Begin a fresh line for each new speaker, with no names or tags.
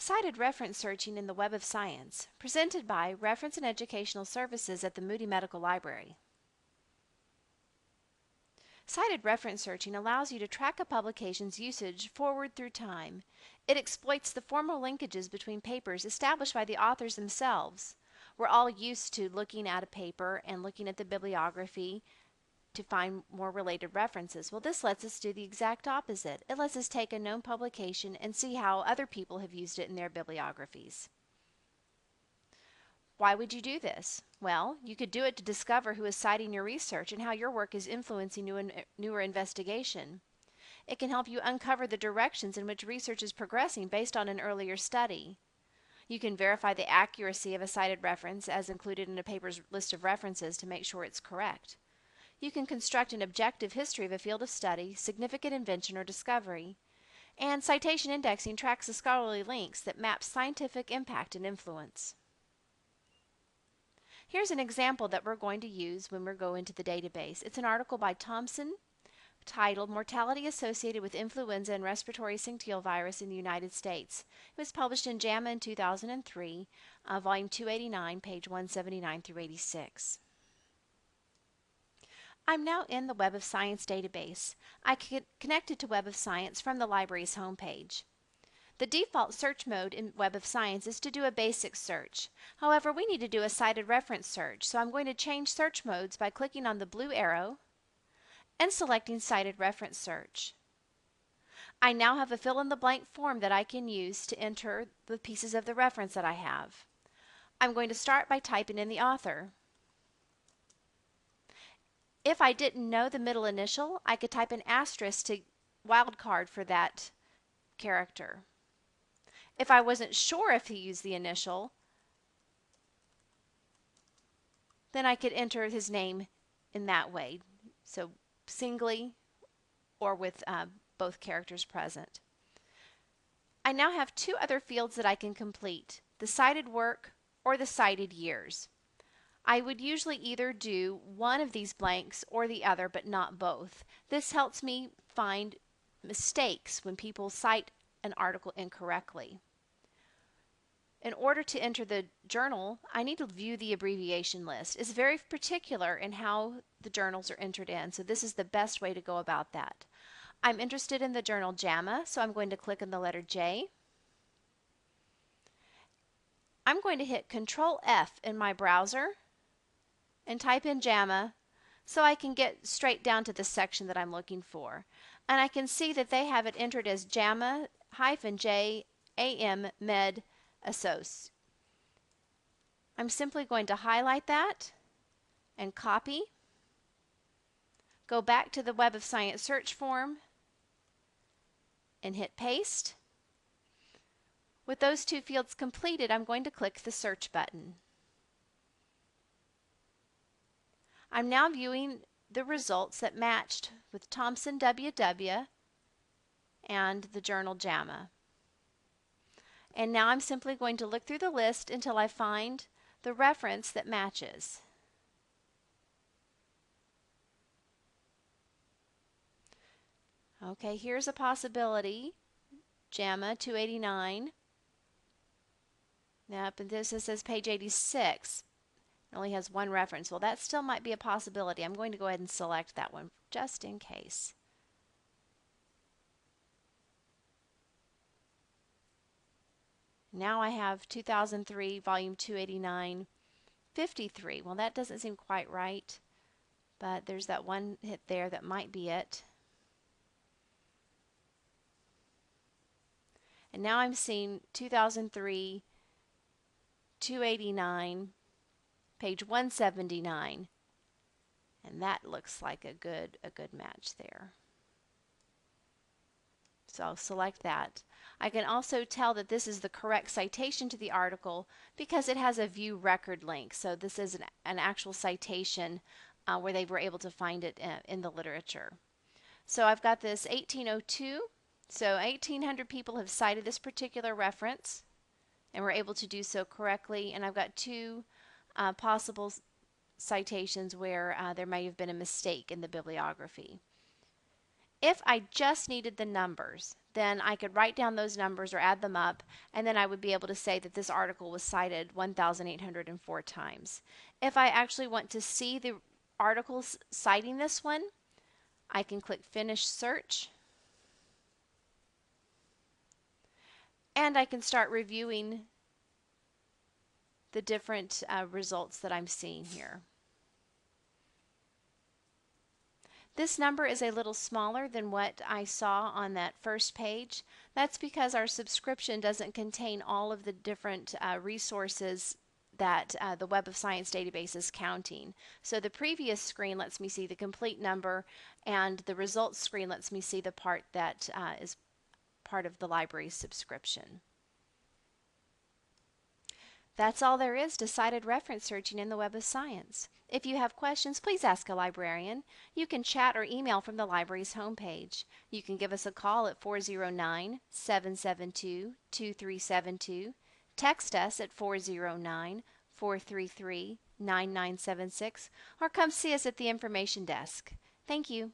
Cited Reference Searching in the Web of Science, presented by Reference and Educational Services at the Moody Medical Library. Cited reference searching allows you to track a publication's usage forward through time. It exploits the formal linkages between papers established by the authors themselves. We're all used to looking at a paper and looking at the bibliography to find more related references. Well, this lets us do the exact opposite. It lets us take a known publication and see how other people have used it in their bibliographies. Why would you do this? Well, you could do it to discover who is citing your research and how your work is influencing newer investigation. It can help you uncover the directions in which research is progressing based on an earlier study. You can verify the accuracy of a cited reference as included in a paper's list of references to make sure it's correct. You can construct an objective history of a field of study, significant invention, or discovery. And citation indexing tracks the scholarly links that map scientific impact and influence. Here's an example that we're going to use when we go into the database. It's an article by Thompson titled Mortality Associated with Influenza and Respiratory Syncytial Virus in the United States. It was published in JAMA in 2003, volume 289, page 179 through 86. I'm now in the Web of Science database. I connected to Web of Science from the library's homepage. The default search mode in Web of Science is to do a basic search. However, we need to do a cited reference search, so I'm going to change search modes by clicking on the blue arrow and selecting Cited Reference Search. I now have a fill-in-the-blank form that I can use to enter the pieces of the reference that I have. I'm going to start by typing in the author. If I didn't know the middle initial, I could type an asterisk to wildcard for that character. If I wasn't sure if he used the initial, then I could enter his name in that way, so singly or with both characters present. I now have two other fields that I can complete, the cited work or the cited years. I would usually either do one of these blanks or the other, but not both. This helps me find mistakes when people cite an article incorrectly. In order to enter the journal, I need to view the abbreviation list. It's very particular in how the journals are entered in, so this is the best way to go about that. I'm interested in the journal JAMA, so I'm going to click on the letter J. I'm going to hit Control F in my browser and type in JAMA so I can get straight down to the section that I'm looking for. And I can see that they have it entered as JAMA-J AM Med Assoc. I'm simply going to highlight that and copy, go back to the Web of Science search form and hit paste. With those two fields completed, I'm going to click the search button. I'm now viewing the results that matched with Thompson WW and the journal JAMA. And now I'm simply going to look through the list until I find the reference that matches. Okay, here's a possibility, JAMA 289. Now, but this says page 86. It only has one reference. Well, that still might be a possibility. I'm going to go ahead and select that one just in case. Now I have 2003, volume 289, 53. Well, that doesn't seem quite right, but there's that one hit there that might be it. And now I'm seeing 2003, 289, page 179, and that looks like a good match there. So I'll select that. I can also tell that this is the correct citation to the article because it has a view record link. So this is an actual citation where they were able to find it in the literature. So I've got this 1802. So 1,800 people have cited this particular reference and were able to do so correctly. And I've got two possible citations where there may have been a mistake in the bibliography. If I just needed the numbers, then I could write down those numbers or add them up, and then I would be able to say that this article was cited 1,804 times. If I actually want to see the articles citing this one, I can click Finish Search, and I can start reviewing the different results that I'm seeing here. This number is a little smaller than what I saw on that first page. That's because our subscription doesn't contain all of the different resources that the Web of Science database is counting. So the previous screen lets me see the complete number, and the results screen lets me see the part that is part of the library's subscription. That's all there is to cited reference searching in the Web of Science. If you have questions, please ask a librarian. You can chat or email from the library's homepage. You can give us a call at 409-772-2372, text us at 409-433-9976, or come see us at the information desk. Thank you.